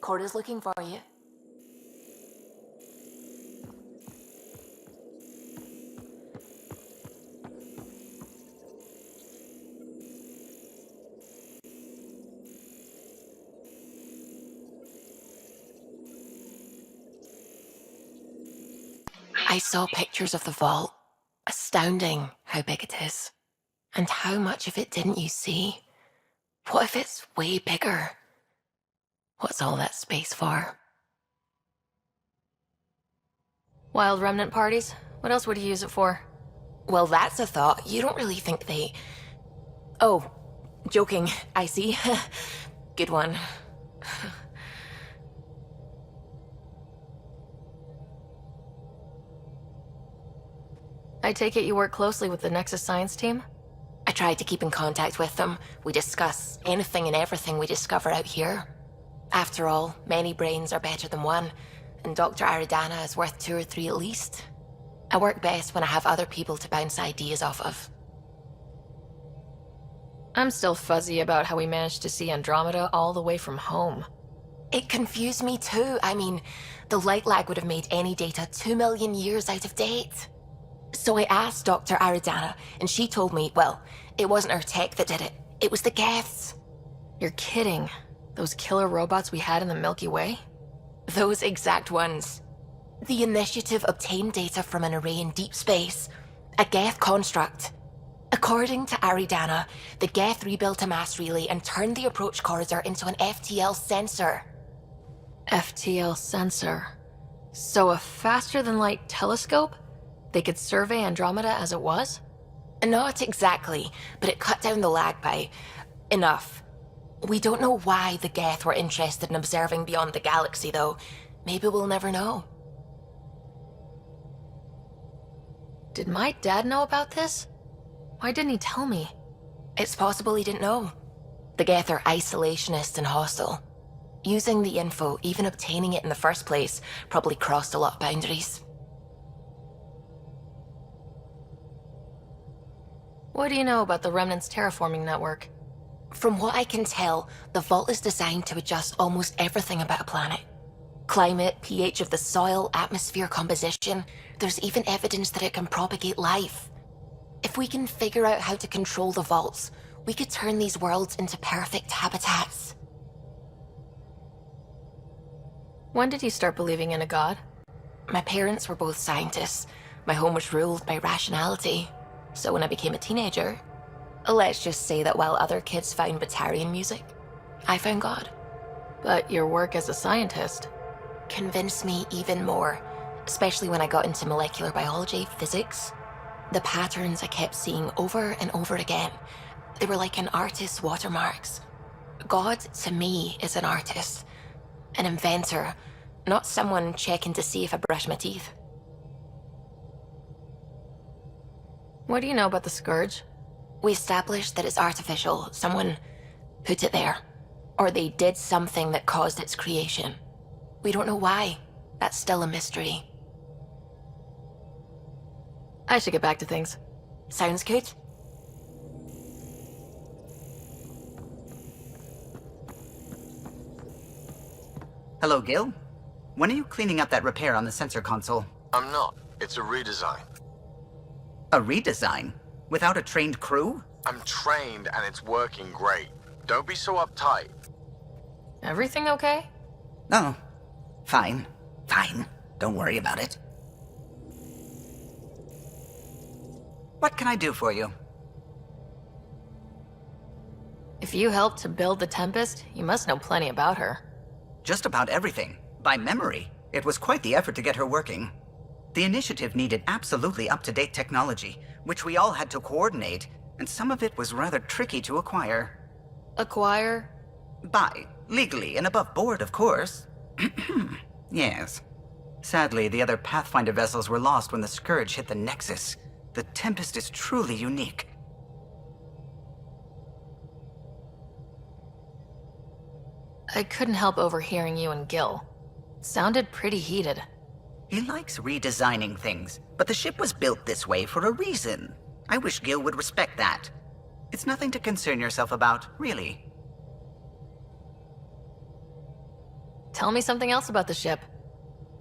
Cora's looking for you. I saw pictures of the vault. Astounding how big it is. And how much of it didn't you see? What if it's way bigger? What's all that space for? Wild remnant parties? What else would you use it for? Well, that's a thought. You don't really think they... Oh, joking, I see. Good one. I take it you work closely with the Nexus science team? I tried to keep in contact with them. We discuss anything and everything we discover out here. After all, many brains are better than one, and Dr. Aridana is worth 2 or 3 at least. I work best when I have other people to bounce ideas off of. I'm still fuzzy about how we managed to see Andromeda all the way from home. It confused me too. I mean, the light lag would have made any data 2 million years out of date. So I asked Dr. Aridana, and she told me, well, it wasn't her tech that did it. It was the Geths. You're kidding. Those killer robots we had in the Milky Way? Those exact ones. The Initiative obtained data from an array in deep space, a Geth construct. According to Aridana, the Geth rebuilt a mass relay and turned the approach corridor into an FTL sensor. FTL sensor. So a faster-than-light telescope? They could survey Andromeda as it was? Not exactly, but it cut down the lag by enough. We don't know why the Geth were interested in observing beyond the galaxy, though. Maybe we'll never know. Did my dad know about this? Why didn't he tell me? It's possible he didn't know. The Geth are isolationist and hostile. Using the info, even obtaining it in the first place, probably crossed a lot of boundaries. What do you know about the Remnant's terraforming network? From what I can tell, the vault is designed to adjust almost everything about a planet. Climate, pH of the soil, atmosphere composition. There's even evidence that it can propagate life. If we can figure out how to control the vaults, we could turn these worlds into perfect habitats. When did you start believing in a god? My parents were both scientists. My home was ruled by rationality. So when I became a teenager, let's just say that while other kids found Batarian music, I found God. But your work as a scientist convinced me even more, especially when I got into molecular biology, physics. The patterns I kept seeing over and over again, they were like an artist's watermarks. God, to me, is an artist, an inventor, not someone checking to see if I brush my teeth. What do you know about the Scourge? We established that it's artificial. Someone put it there. Or they did something that caused its creation. We don't know why. That's still a mystery. I should get back to things. Sounds good. Hello, Gil. When are you cleaning up that repair on the sensor console? I'm not. It's a redesign. A redesign? Without a trained crew? I'm trained and it's working great. Don't be so uptight. Everything okay? Oh, fine. Fine. Don't worry about it. What can I do for you? If you helped to build the Tempest, you must know plenty about her. Just about everything. By memory. It was quite the effort to get her working. The initiative needed absolutely up-to-date technology, which we all had to coordinate, and some of it was rather tricky to acquire. Acquire? Buy. Legally and above board, of course. Yes. Sadly, the other Pathfinder vessels were lost when the Scourge hit the Nexus. The Tempest is truly unique. I couldn't help overhearing you and Gil. Sounded pretty heated. He likes redesigning things, but the ship was built this way for a reason. I wish Gil would respect that. It's nothing to concern yourself about, really. Tell me something else about the ship.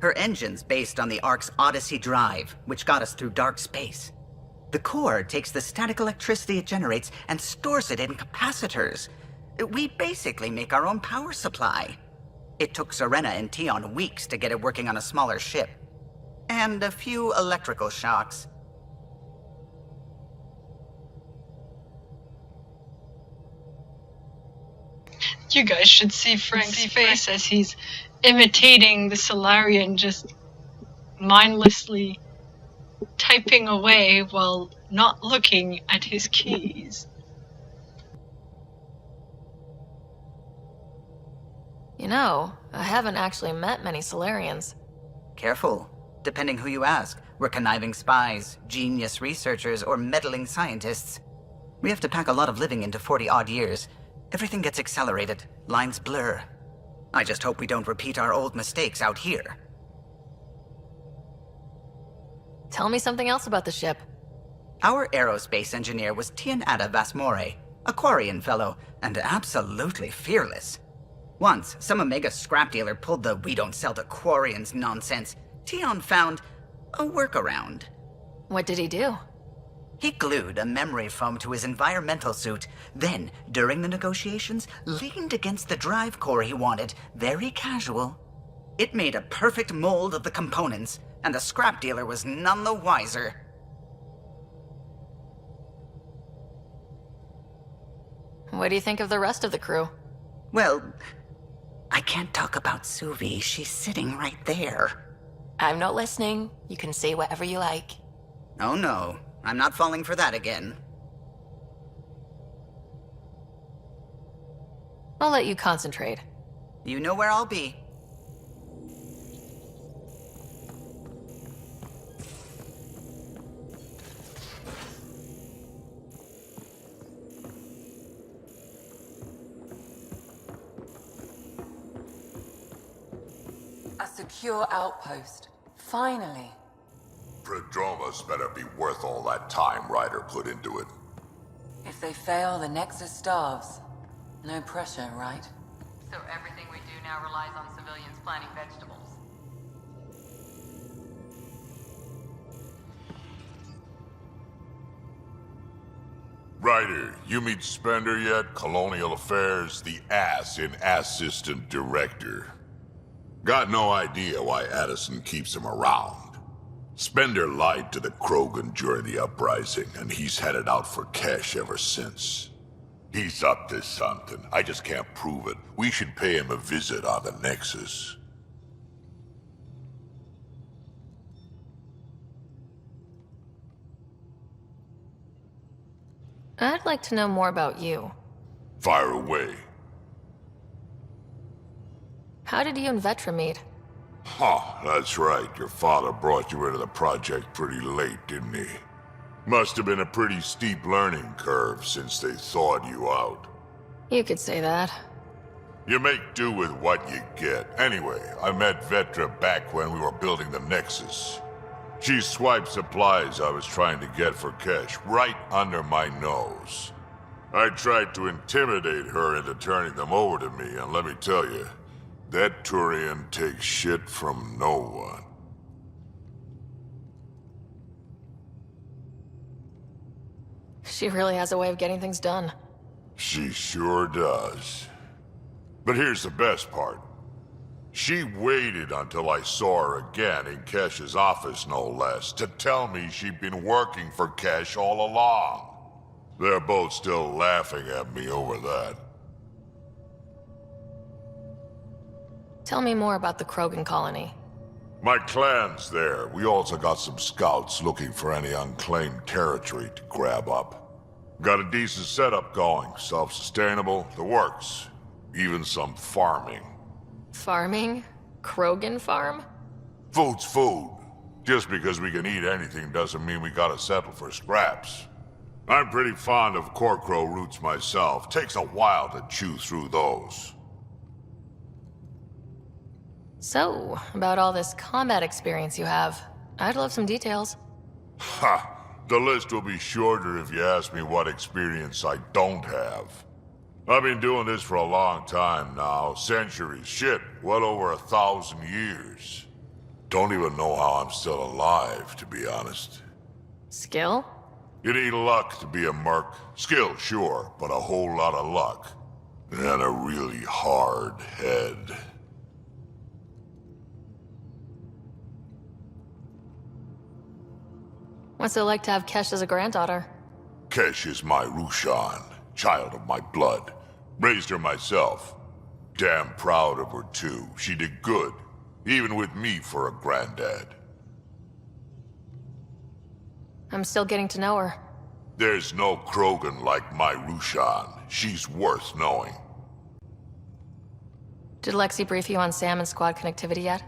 Her engine's based on the Ark's Odyssey drive, which got us through dark space. The core takes the static electricity it generates and stores it in capacitors. We basically make our own power supply. It took Serena and Tion weeks to get it working on a smaller ship. And a few electrical shocks. You guys should see Frank's face as he's imitating the Solarian, just mindlessly typing away while not looking at his keys. You know, I haven't actually met many Solarians. Careful. Depending who you ask, we're conniving spies, genius researchers, or meddling scientists. We have to pack a lot of living into 40-odd years. Everything gets accelerated, lines blur. I just hope we don't repeat our old mistakes out here. Tell me something else about the ship. Our aerospace engineer was Tianada Vasmore, a Quarian fellow, and absolutely fearless. Once, some Omega scrap dealer pulled the "we don't sell to Quarians" nonsense. Tion found a workaround. What did he do? He glued a memory foam to his environmental suit, then, during the negotiations, leaned against the drive core he wanted, very casual. It made a perfect mold of the components, and the scrap dealer was none the wiser. What do you think of the rest of the crew? Well, I can't talk about Suvi. She's sitting right there. I'm not listening. You can say whatever you like. Oh no, I'm not falling for that again. I'll let you concentrate. You know where I'll be. A secure outpost. Finally. Prodroma's better be worth all that time Ryder put into it. If they fail, the Nexus starves. No pressure, right? So everything we do now relies on civilians planting vegetables. Ryder, you meet Spender yet? Colonial Affairs, the ass in Assistant Director. Got no idea why Addison keeps him around. Spender lied to the Krogan during the uprising, and he's headed out for cash ever since. He's up to something. I just can't prove it. We should pay him a visit on the Nexus. I'd like to know more about you. Fire away. How did you and Vetra meet? Huh, that's right. Your father brought you into the project pretty late, didn't he? Must have been a pretty steep learning curve since they thawed you out. You could say that. You make do with what you get. Anyway, I met Vetra back when we were building the Nexus. She swiped supplies I was trying to get for cash right under my nose. I tried to intimidate her into turning them over to me, and let me tell you, that Turian takes shit from no one. She really has a way of getting things done. She sure does. But here's the best part. She waited until I saw her again in Kesh's office, no less, to tell me she'd been working for Kesh all along. They're both still laughing at me over that. Tell me more about the Krogan colony. My clan's there. We also got some scouts looking for any unclaimed territory to grab up. Got a decent setup going, self-sustainable, the works. Even some farming. Farming? Krogan farm? Food's food. Just because we can eat anything doesn't mean we gotta settle for scraps. I'm pretty fond of Corcrow roots myself. Takes a while to chew through those. So, about all this combat experience you have, I'd love some details. Ha! The list will be shorter if you ask me what experience I don't have. I've been doing this for a long time now. Centuries. Shit, well over 1,000 years. Don't even know how I'm still alive, to be honest. Skill? You need luck to be a merc. Skill, sure, but a whole lot of luck. And a really hard head. What's it like to have Kesh as a granddaughter? Kesh is my Rushan, child of my blood. Raised her myself. Damn proud of her, too. She did good, even with me for a granddad. I'm still getting to know her. There's no Krogan like my Rushan. She's worth knowing. Did Lexi brief you on Sam and squad connectivity yet?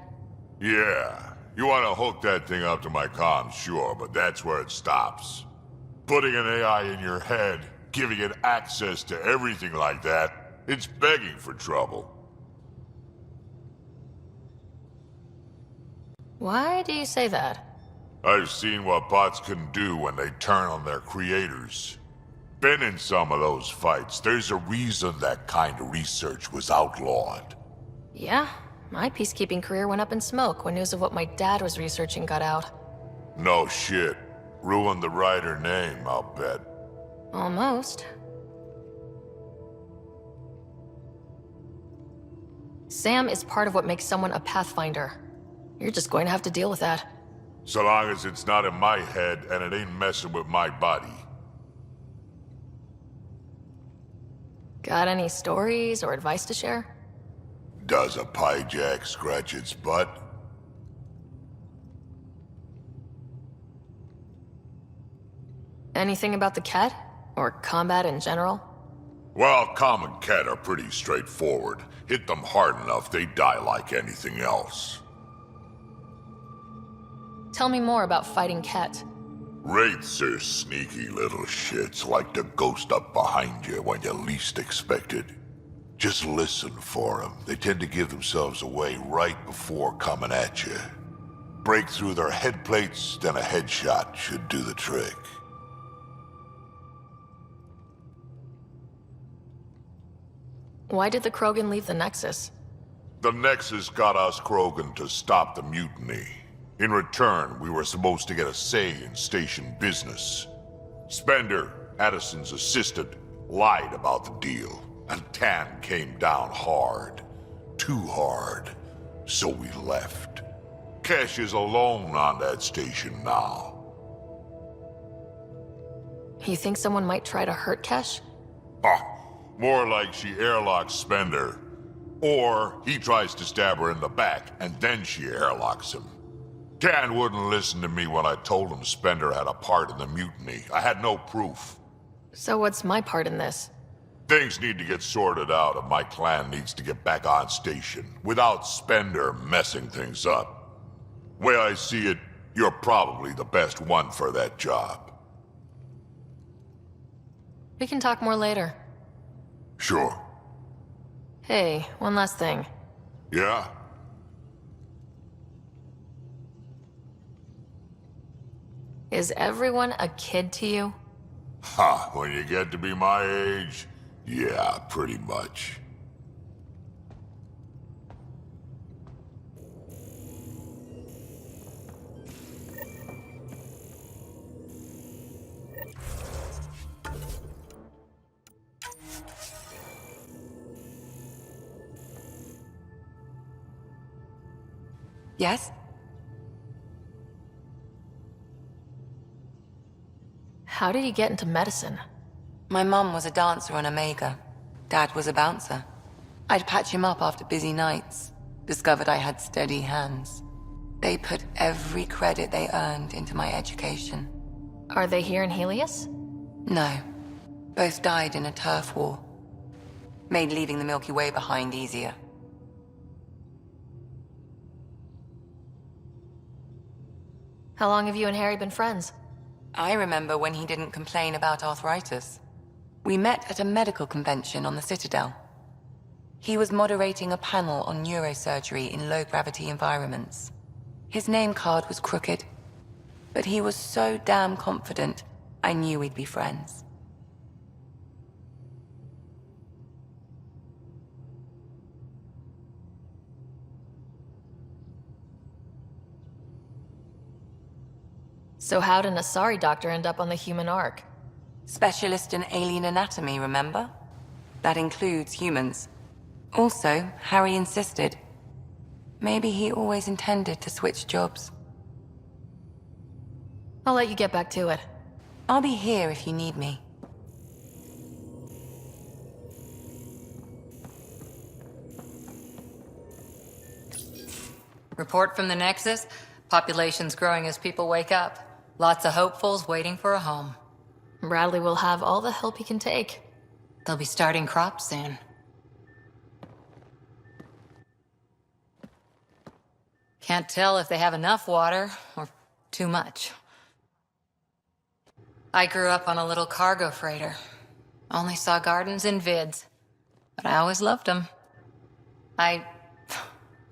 Yeah. You want to hook that thing up to my comms, sure, but that's where it stops. Putting an AI in your head, giving it access to everything like that, it's begging for trouble. Why do you say that? I've seen what bots can do when they turn on their creators. Been in some of those fights. There's a reason that kind of research was outlawed. Yeah, my peacekeeping career went up in smoke when news of what my dad was researching got out. No shit. Ruined the writer name, I'll bet. Almost. Sam is part of what makes someone a Pathfinder. You're just going to have to deal with that. So long as it's not in my head and it ain't messing with my body. Got any stories or advice to share? Does a pyjak scratch its butt? Anything about the cat? Or combat in general? Well, common cat are pretty straightforward. Hit them hard enough, they die like anything else. Tell me more about fighting Ket. Wraiths are sneaky little shits, like the ghost up behind you when you least expect it. Just listen for them. They tend to give themselves away right before coming at you. Break through their head plates, then a headshot should do the trick. Why did the Krogan leave the Nexus? The Nexus got us Krogan to stop the mutiny. In return, we were supposed to get a say in station business. Spender, Addison's assistant, lied about the deal, and Tan came down hard. Too hard. So we left. Kesh is alone on that station now. You think someone might try to hurt Kesh? More like she airlocks Spender. Or he tries to stab her in the back, and then she airlocks him. Tan wouldn't listen to me when I told him Spender had a part in the mutiny. I had no proof. So what's my part in this? Things need to get sorted out, and my clan needs to get back on station, without Spender messing things up. Way I see it, you're probably the best one for that job. We can talk more later. Sure. Hey, one last thing. Yeah? Is everyone a kid to you? Ha, when you get to be my age, yeah, pretty much. Yes? How did you get into medicine? My mum was a dancer on Omega. Dad was a bouncer. I'd patch him up after busy nights. Discovered I had steady hands. They put every credit they earned into my education. Are they here in Helios? No. Both died in a turf war. Made leaving the Milky Way behind easier. How long have you and Harry been friends? I remember when he didn't complain about arthritis. We met at a medical convention on the Citadel. He was moderating a panel on neurosurgery in low-gravity environments. His name card was crooked, but he was so damn confident, I knew we'd be friends. So how'd an Asari doctor end up on the human Ark? Specialist in alien anatomy, remember? That includes humans. Also, Harry insisted. Maybe he always intended to switch jobs. I'll let you get back to it. I'll be here if you need me. Report from the Nexus. Population's growing as people wake up. Lots of hopefuls waiting for a home. Bradley will have all the help he can take. They'll be starting crops soon. Can't tell if they have enough water or too much. I grew up on a little cargo freighter. Only saw gardens in vids, but I always loved them. I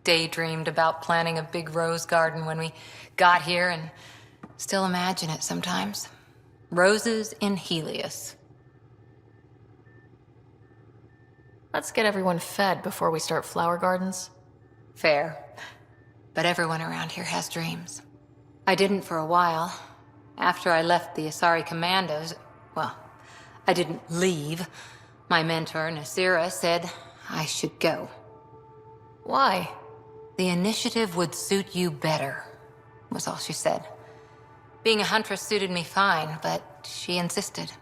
daydreamed about planting a big rose garden when we got here and still imagine it sometimes. Roses in Helios. Let's get everyone fed before we start flower gardens. Fair. But everyone around here has dreams. I didn't for a while. After I left the Asari Commandos, well, I didn't leave. My mentor, Nasira, said I should go. Why? The initiative would suit you better, was all she said. Being a huntress suited me fine, but she insisted.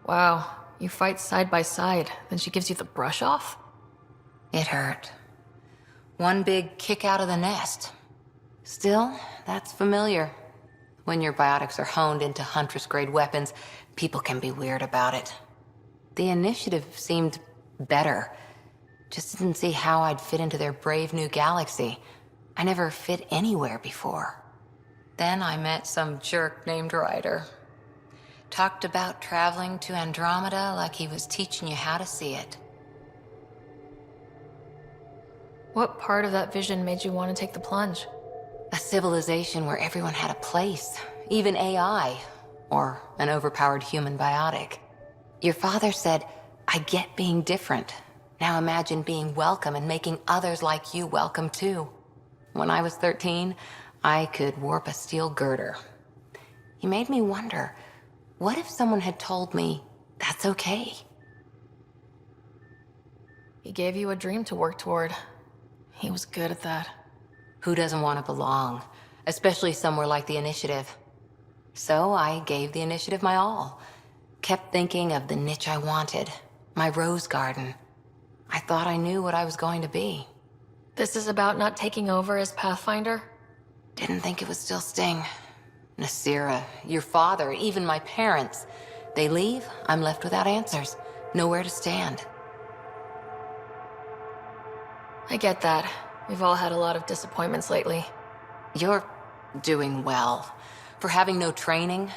Wow, you fight side by side, then she gives you the brush off? It hurt. One big kick out of the nest. Still, that's familiar. When your biotics are honed into Huntress-grade weapons, people can be weird about it. The initiative seemed better. Just didn't see how I'd fit into their brave new galaxy. I never fit anywhere before. Then I met some jerk named Ryder. Talked about traveling to Andromeda like he was teaching you how to see it. What part of that vision made you want to take the plunge? A civilization where everyone had a place, even AI, or an overpowered human biotic. Your father said, I get being different. Now imagine being welcome and making others like you welcome too. When I was 13, I could warp a steel girder. He made me wonder, what if someone had told me that's okay? He gave you a dream to work toward. He was good at that. Who doesn't want to belong, especially somewhere like the Initiative? So I gave the Initiative my all. Kept thinking of the niche I wanted, my rose garden. I thought I knew what I was going to be. This is about not taking over as Pathfinder? Didn't think it would still sting. Nasira, your father, even my parents. They leave, I'm left without answers. Nowhere to stand. I get that. We've all had a lot of disappointments lately. You're doing well. For having no training,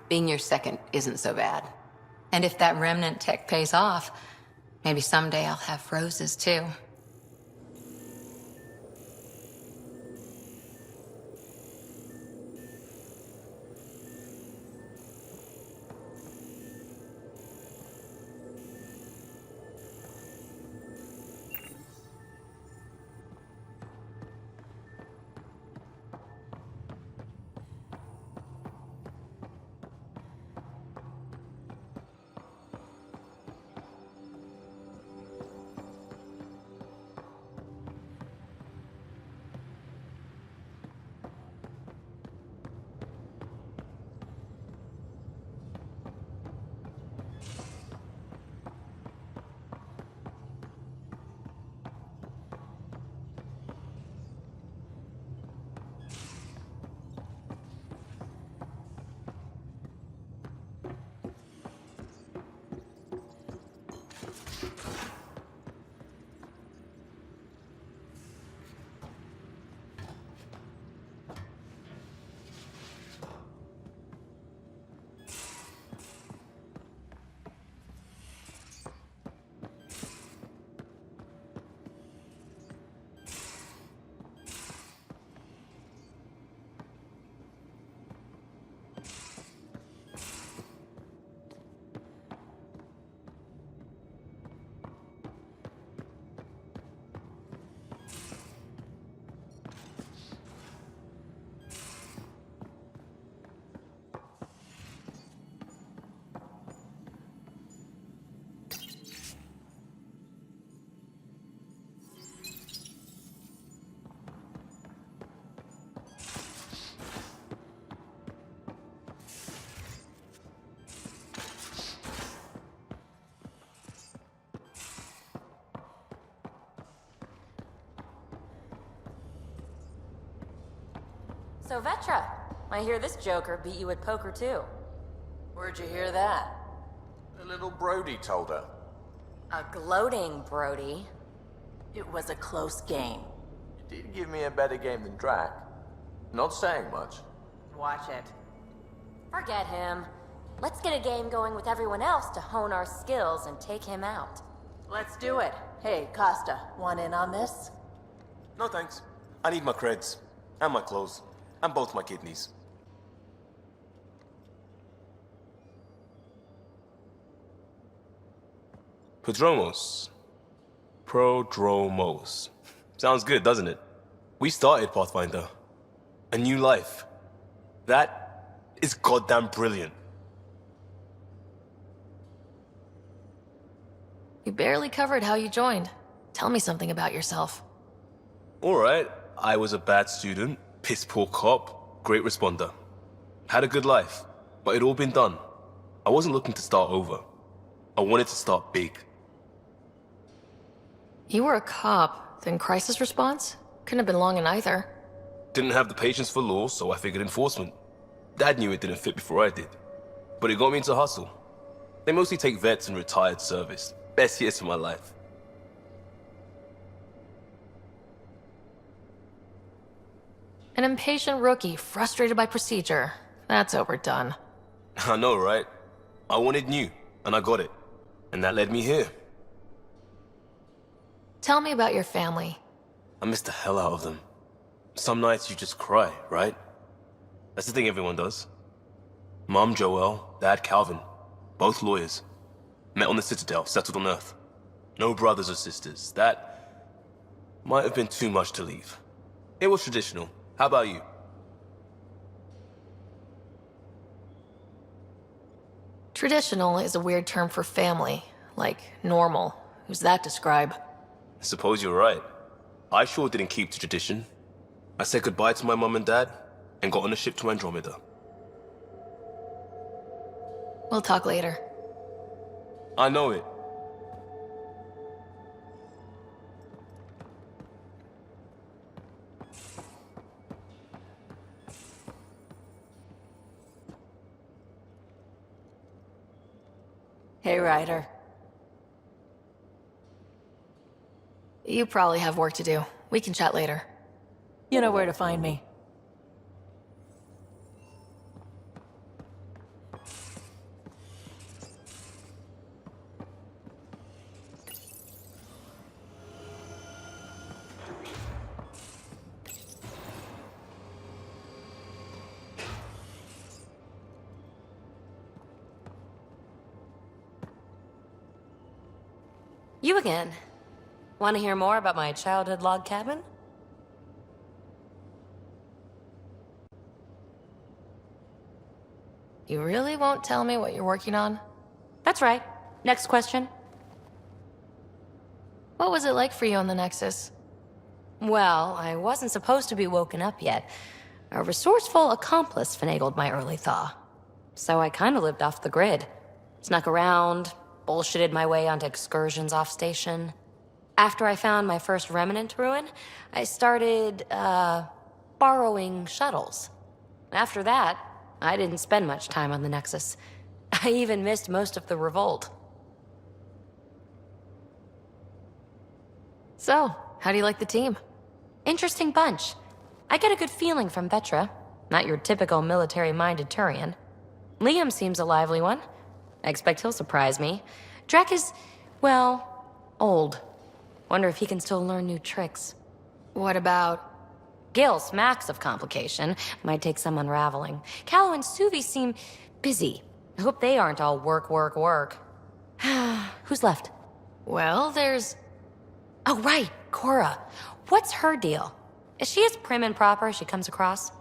being your second isn't so bad. And if that remnant tech pays off, maybe someday I'll have roses too. So Vetra, I hear this joker beat you at poker too. Where'd you hear that? The little Brody told her. A gloating Brody. It was a close game. You did give me a better game than Drack. Not saying much. Watch it. Forget him. Let's get a game going with everyone else to hone our skills and take him out. Let's do it. Hey, Costa, want in on this? No thanks. I need my creds. And my clothes. And both my kidneys. Prodromos. Prodromos. Sounds good, doesn't it? We started Pathfinder. A new life. That is goddamn brilliant. You barely covered how you joined. Tell me something about yourself. Alright, I was a bad student, piss poor cop, great responder. Had a good life, but it'd all been done. I wasn't looking to start over. I wanted to start big. You were a cop, then crisis response? Couldn't have been long in either. Didn't have the patience for law, so I figured enforcement. Dad knew it didn't fit before I did. But it got me into hustle. They mostly take vets and retired service. Best years of my life. An impatient rookie, frustrated by procedure. That's overdone. I know, right? I wanted new, and I got it. And that led me here. Tell me about your family. I miss the hell out of them. Some nights you just cry, right? That's the thing everyone does. Mom Joelle, Dad Calvin. Both lawyers. Met on the Citadel, settled on Earth. No brothers or sisters. That might have been too much to leave. It was traditional. How about you? Traditional is a weird term for family. Like normal. Who's that describe? I suppose you're right. I sure didn't keep to tradition. I said goodbye to my mom and dad, and got on a ship to Andromeda. We'll talk later. I know it. Hey, Ryder. You probably have work to do. We can chat later. You know where to find me. You again. Want to hear more about my childhood log cabin? You really won't tell me what you're working on? That's right. Next question. What was it like for you on the Nexus? Well, I wasn't supposed to be woken up yet. A resourceful accomplice finagled my early thaw. So I kinda lived off the grid. Snuck around, bullshitted my way onto excursions off station. After I found my first remnant ruin, I started, borrowing shuttles. After that, I didn't spend much time on the Nexus. I even missed most of the revolt. So, how do you like the team? Interesting bunch. I get a good feeling from Vetra. Not your typical military-minded Turian. Liam seems a lively one. I expect he'll surprise me. Drack is, well, old. Wonder if he can still learn new tricks. What about... Gil smacks of complication. Might take some unraveling. Kallo and Suvi seem busy. I hope they aren't all work, work, work. Who's left? Well, there's... Oh, right, Cora. What's her deal? Is she as prim and proper as she comes across?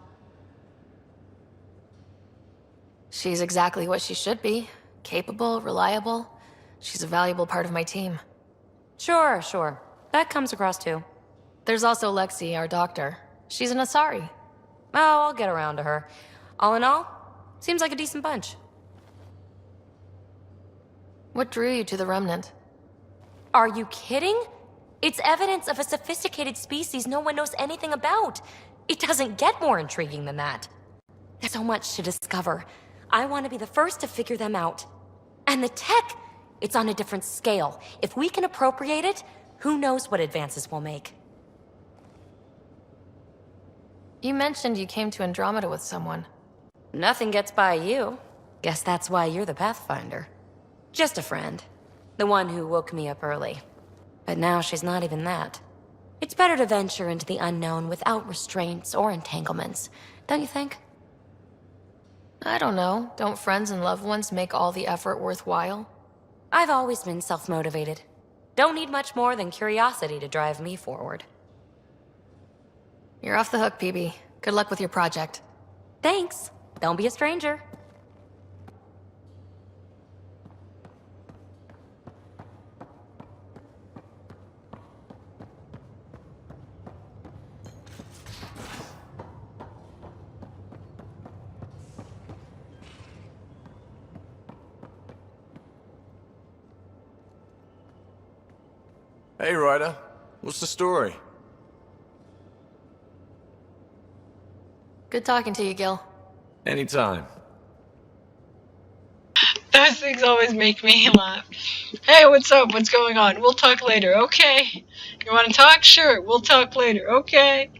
She's exactly what she should be. Capable, reliable. She's a valuable part of my team. Sure. That comes across too. There's also Lexi, our doctor. She's an Asari. Oh, I'll get around to her. All in all, seems like a decent bunch. What drew you to the Remnant? Are you kidding? It's evidence of a sophisticated species no one knows anything about. It doesn't get more intriguing than that. There's so much to discover. I want to be the first to figure them out. And the tech, it's on a different scale. If we can appropriate it, who knows what advances we'll make. You mentioned you came to Andromeda with someone. Nothing gets by you. Guess that's why you're the Pathfinder. Just a friend. The one who woke me up early. But now she's not even that. It's better to venture into the unknown without restraints or entanglements, don't you think? I don't know. Don't friends and loved ones make all the effort worthwhile? I've always been self-motivated. Don't need much more than curiosity to drive me forward. You're off the hook, Peebee. Good luck with your project. Thanks. Don't be a stranger. Hey, Ryder. What's the story? Good talking to you, Gil. Anytime. Those things always make me laugh. Hey, what's up? What's going on? We'll talk later, okay? You want to talk? Sure, we'll talk later, okay?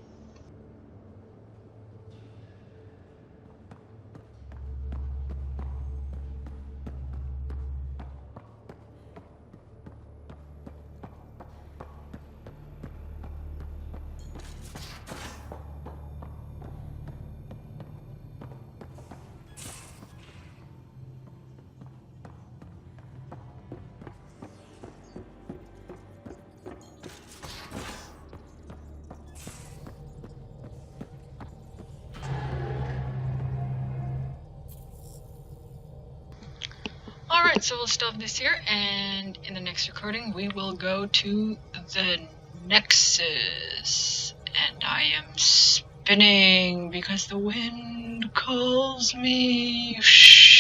Alright, so we'll stop this here, and in the next recording we will go to the Nexus. And I am spinning because the wind calls me. Shh.